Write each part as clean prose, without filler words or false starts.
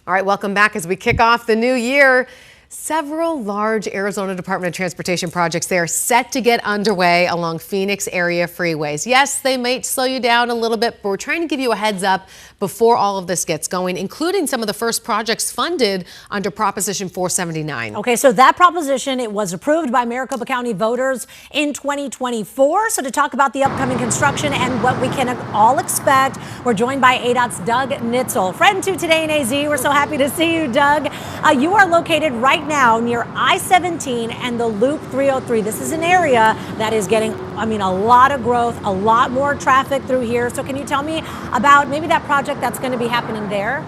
All right, welcome back as we kick off the new year. Several large Arizona Department of Transportation projects there set to get underway along Phoenix area freeways. Yes, they might slow you down a little bit, but we're trying to give you a heads up before all of this gets going, including some of the first projects funded under Proposition 479. Okay, so that proposition, it was approved by Maricopa County voters in 2024. So to talk about the upcoming construction and what we can all expect, we're joined by ADOT's Doug Nitzel. Friend to Today in AZ, we're so happy to see you, Doug. You are located right now near I-17 and the Loop 303. This is an area that is getting, a lot of growth, a lot more traffic through here. So can you tell me about maybe that project that's going to be happening there?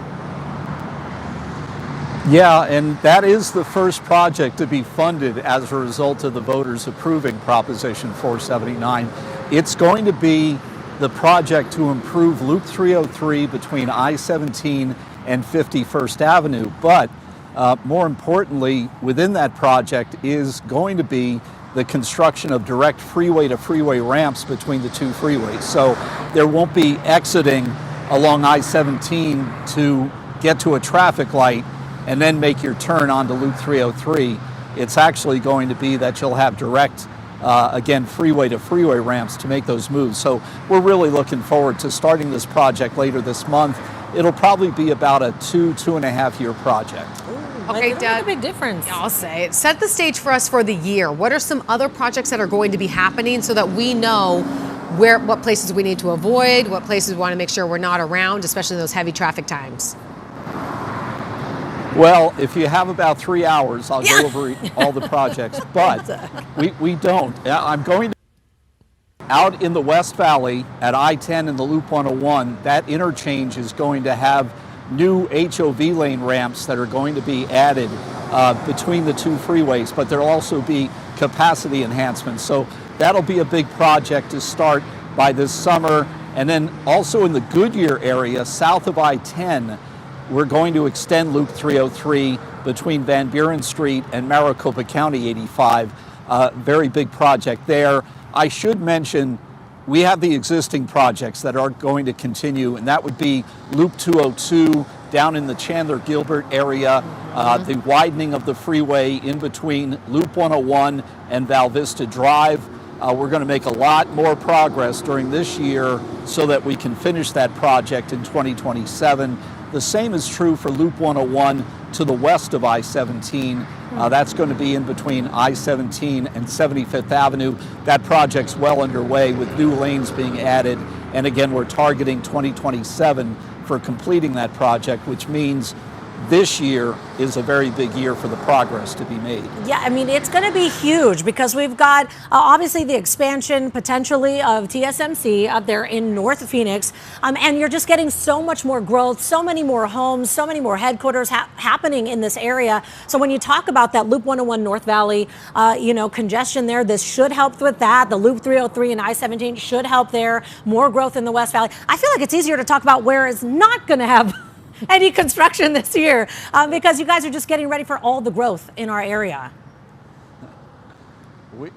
Yeah, and that is the first project to be funded as a result of the voters approving Proposition 479. It's going to be the project to improve Loop 303 between I-17 and 51st Avenue, but more importantly, within that project is going to be the construction of direct freeway-to-freeway ramps between the two freeways. So there won't be exiting along I-17 to get to a traffic light and then make your turn onto Loop 303. It's actually going to be that you'll have direct, again, freeway-to-freeway ramps to make those moves. So we're really looking forward to starting this project later this month. It'll probably be about a 2.5 year project. Okay, Doug, Doug, a big difference. I'll say it. Set the stage for us for the year. What are some other projects that are going to be happening so that we know what places we need to avoid, what places we want to make sure we're not around, especially in those heavy traffic times? Well, if you have about 3 hours, I'll go over all the projects, but we don't. I'm going to out in the West Valley at I-10 and the Loop 101. That interchange is going to have new HOV lane ramps that are going to be added between the two freeways, but there'll also be capacity enhancements. So that'll be a big project to start by this summer. And then also in the Goodyear area, south of I-10, we're going to extend Loop 303 between Van Buren Street and Maricopa County 85. Very big project there. I should mention we have the existing projects that are going to continue, and that would be Loop 202 down in the Chandler-Gilbert area, the widening of the freeway in between Loop 101 and Val Vista Drive. We're going to make a lot more progress during this year so that we can finish that project in 2027. The same is true for Loop 101 to the west of I-17. That's going to be in between I-17 and 75th Avenue. That project's well underway with new lanes being added. And again, we're targeting 2027 for completing that project, which means this year is a very big year for the progress to be made. Yeah, it's going to be huge because we've got obviously the expansion potentially of TSMC up there in North Phoenix. And you're just getting so much more growth, so many more homes, so many more headquarters happening in this area. So when you talk about that Loop 101 North Valley, congestion there, this should help with that. The Loop 303 and I-17 should help there. More growth in the West Valley. I feel like it's easier to talk about where it's not going to have any construction this year because you guys are just getting ready for all the growth in our area.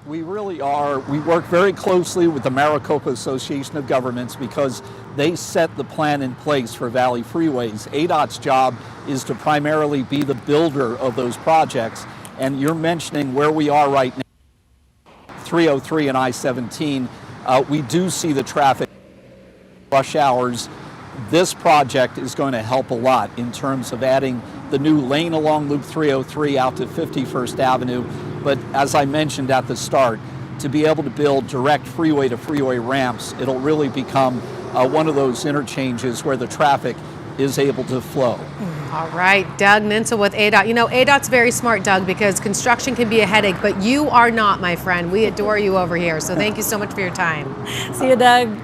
We really are. We work very closely with the Maricopa Association of Governments because they set the plan in place for Valley Freeways. ADOT's job is to primarily be the builder of those projects. And you're mentioning where we are right now, 303 and I-17. We do see the traffic rush hours. This project is going to help a lot in terms of adding the new lane along Loop 303 out to 51st Avenue. But as I mentioned at the start, to be able to build direct freeway-to-freeway ramps, it'll really become one of those interchanges where the traffic is able to flow. All right, Doug Nitzel with ADOT. ADOT's very smart, Doug, because construction can be a headache, but you are not, my friend. We adore you over here, so thank you so much for your time. See you, Doug.